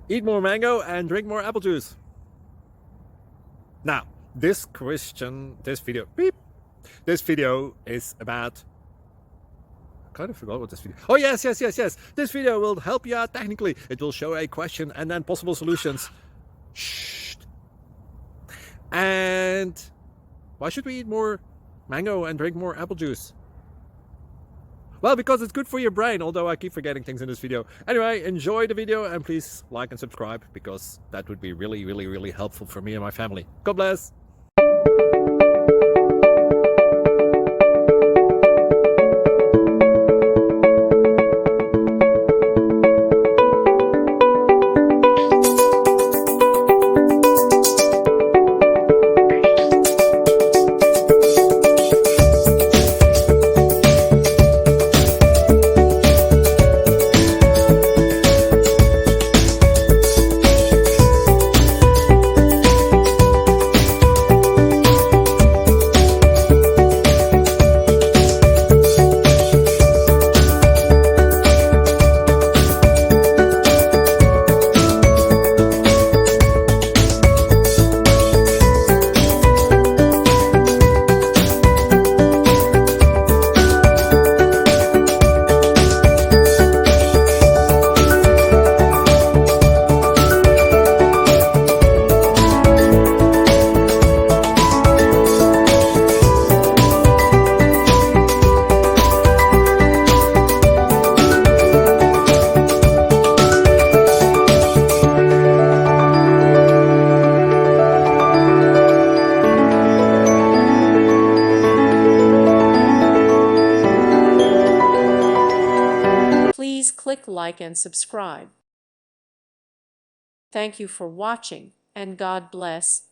Eat more mango and drink more apple juice. Now, this video is about, I kind of forgot what this video. Oh, yes. This video will help you out technically. It will show a question and then possible solutions. Shh. And why should we eat more mango and drink more apple juice? Well, because it's good for your brain, although I keep forgetting things in this video. Anyway, enjoy the video and please like and subscribe, because that would be really helpful for me and my family. God bless! Please click like and subscribe. Thank you for watching, and God bless.